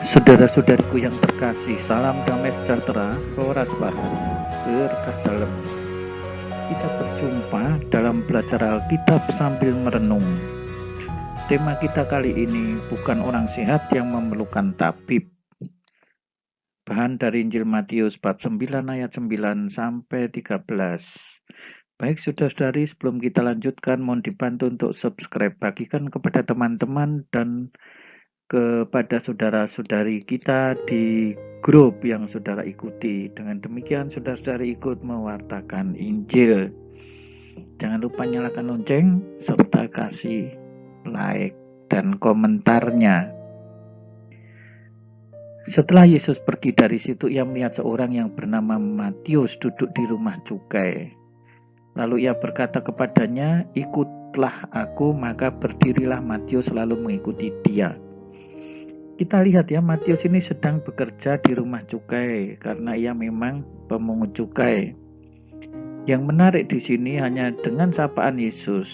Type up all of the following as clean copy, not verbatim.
Saudara-saudariku yang terkasih, salam damai sejahtera, Rasbah, berkah dalam. Kita berjumpa dalam belajar Alkitab sambil merenung. Tema kita kali ini bukan orang sehat yang memerlukan tabib. Bahan dari Injil Matius bab 9 ayat 9 sampai 13. Baik saudara-saudari, sebelum kita lanjutkan, mohon dibantu untuk subscribe, bagikan kepada teman-teman dan kepada saudara-saudari kita di grup yang saudara ikuti. Dengan demikian saudara-saudari ikut mewartakan Injil. Jangan lupa nyalakan lonceng serta kasih like dan komentarnya. Setelah Yesus pergi dari situ, ia melihat seorang yang bernama Matius duduk di rumah cukai. Lalu ia berkata kepadanya, "Ikutlah aku." Maka berdirilah Matius lalu mengikuti dia. Kita lihat ya, Matius ini sedang bekerja di rumah cukai karena ia memang pemungut cukai. Yang menarik di sini hanya dengan sapaan Yesus,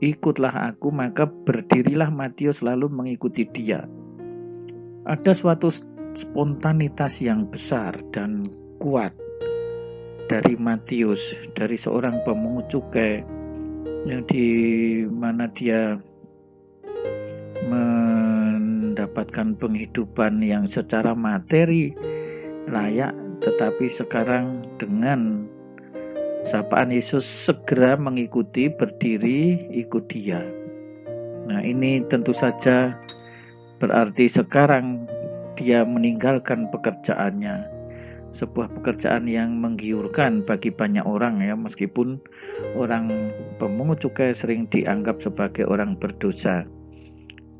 "Ikutlah aku," maka berdirilah Matius lalu mengikuti dia. Ada suatu spontanitas yang besar dan kuat dari Matius, dari seorang pemungut cukai yang di mana dia mendapatkan penghidupan yang secara materi layak, tetapi sekarang dengan sapaan Yesus segera mengikuti, berdiri ikut dia. Nah, ini tentu saja berarti sekarang dia meninggalkan pekerjaannya, sebuah pekerjaan yang menggiurkan bagi banyak orang ya, meskipun orang pemungut cukai sering dianggap sebagai orang berdosa.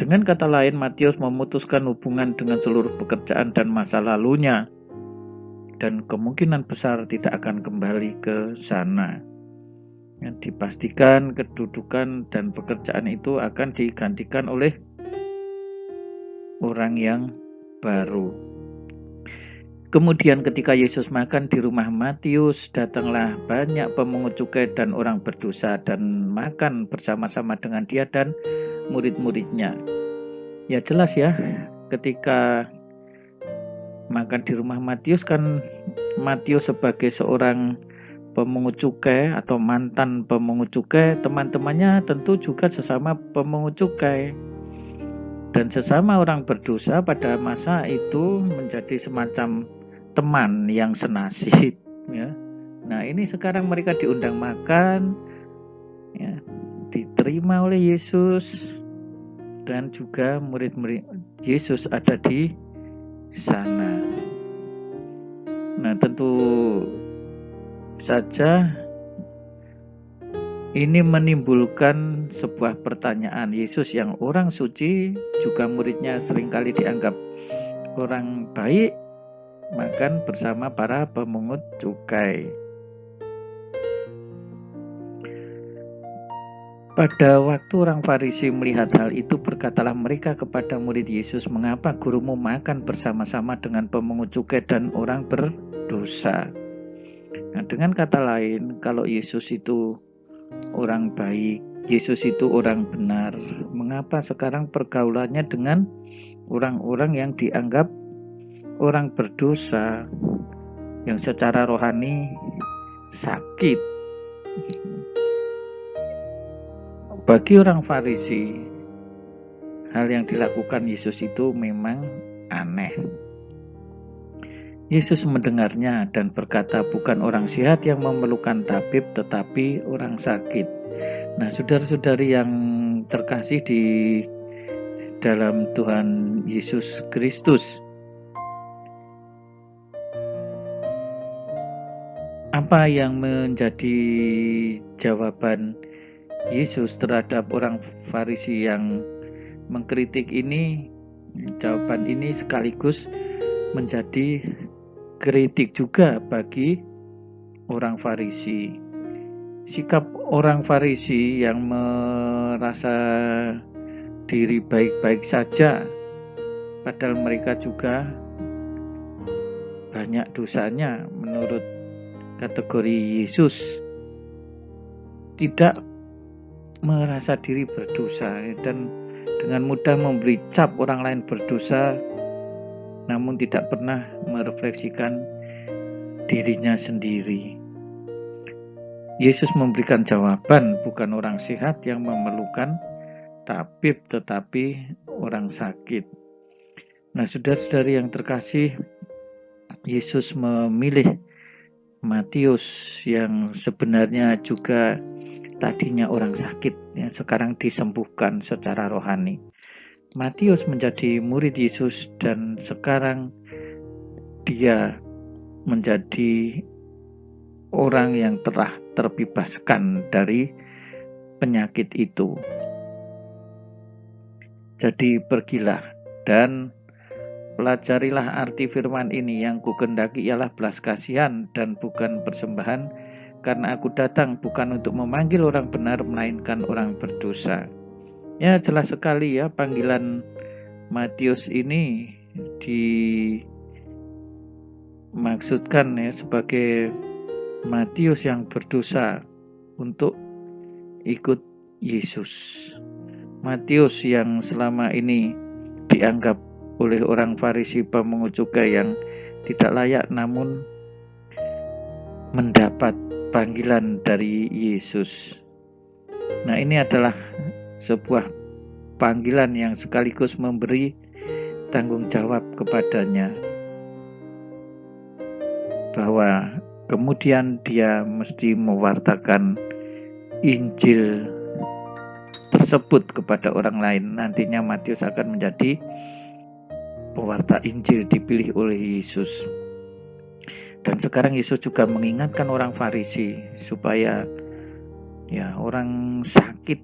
Dengan kata lain, Matius memutuskan hubungan dengan seluruh pekerjaan dan masa lalunya, dan kemungkinan besar tidak akan kembali ke sana. Yang dipastikan kedudukan dan pekerjaan itu akan digantikan oleh orang yang baru. Kemudian ketika Yesus makan di rumah Matius, datanglah banyak pemungut cukai dan orang berdosa dan makan bersama-sama dengan dia dan murid-muridnya. Ya jelas ya, ketika makan di rumah Matius kan Matius sebagai seorang pemungut cukai atau mantan pemungut cukai, teman-temannya tentu juga sesama pemungut cukai. Dan sesama orang berdosa pada masa itu menjadi semacam teman yang senasib ya. Nah, ini sekarang mereka diundang makan ya, diterima oleh Yesus, dan juga murid-murid Yesus ada di sana. Nah, tentu saja ini menimbulkan sebuah pertanyaan. Yesus yang orang suci, juga muridnya seringkali dianggap orang baik, makan bersama para pemungut cukai. Pada waktu orang Farisi melihat hal itu, berkatalah mereka kepada murid Yesus, "Mengapa gurumu makan bersama-sama dengan pemungut cukai dan orang berdosa?" Nah, dengan kata lain, kalau Yesus itu orang baik, Yesus itu orang benar, mengapa sekarang pergaulannya dengan orang-orang yang dianggap orang berdosa, yang secara rohani sakit? Bagi orang Farisi, hal yang dilakukan Yesus itu memang aneh. Yesus mendengarnya dan berkata, "Bukan orang sehat yang memerlukan tabib, tetapi orang sakit." Nah, saudara-saudari yang terkasih di dalam Tuhan Yesus Kristus, apa yang menjadi jawaban Yesus terhadap orang Farisi yang mengkritik ini? Jawaban ini sekaligus menjadi kritik juga bagi orang Farisi. Sikap orang Farisi yang merasa diri baik-baik saja, padahal mereka juga banyak dosanya menurut kategori Yesus, tidak merasa diri berdosa dan dengan mudah memberi cap orang lain berdosa namun tidak pernah merefleksikan dirinya sendiri. Yesus memberikan jawaban, bukan orang sehat yang memerlukan tabib, tetapi orang sakit. Nah, saudara-saudari yang terkasih, Yesus memilih Matius yang sebenarnya juga tadinya orang sakit, yang sekarang disembuhkan secara rohani. Matius menjadi murid Yesus dan sekarang dia menjadi orang yang telah terbebaskan dari penyakit itu. Jadi pergilah dan pelajarilah arti firman ini, yang kukendaki ialah belas kasihan dan bukan persembahan, karena aku datang bukan untuk memanggil orang benar, melainkan orang berdosa. Ya, jelas sekali ya, panggilan Matius ini dimaksudkan ya sebagai Matius yang berdosa untuk ikut Yesus. Matius yang selama ini dianggap oleh orang Farisi pemungut cukai yang tidak layak, namun mendapat panggilan dari Yesus. Nah, ini adalah sebuah panggilan yang sekaligus memberi tanggung jawab kepadanya, bahwa kemudian dia mesti mewartakan Injil tersebut kepada orang lain. Nantinya Matius akan menjadi pewarta Injil, dipilih oleh Yesus. Dan sekarang Yesus juga mengingatkan orang Farisi supaya ya, orang sakit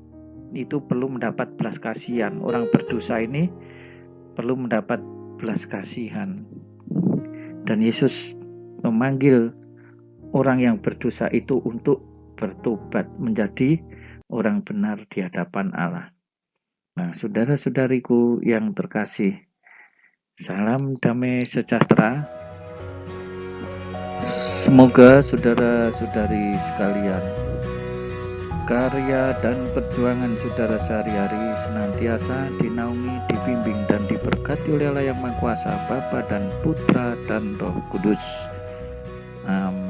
itu perlu mendapat belas kasihan. Orang berdosa ini perlu mendapat belas kasihan. Dan Yesus memanggil orang yang berdosa itu untuk bertobat menjadi orang benar di hadapan Allah. Nah, saudara-saudariku yang terkasih, salam damai sejahtera. Semoga saudara-saudari sekalian, karya dan perjuangan saudara sehari-hari senantiasa dinaungi, dibimbing, dan diberkati oleh Allah yang Maha Kuasa, Bapa dan Putra dan Roh Kudus. Amin.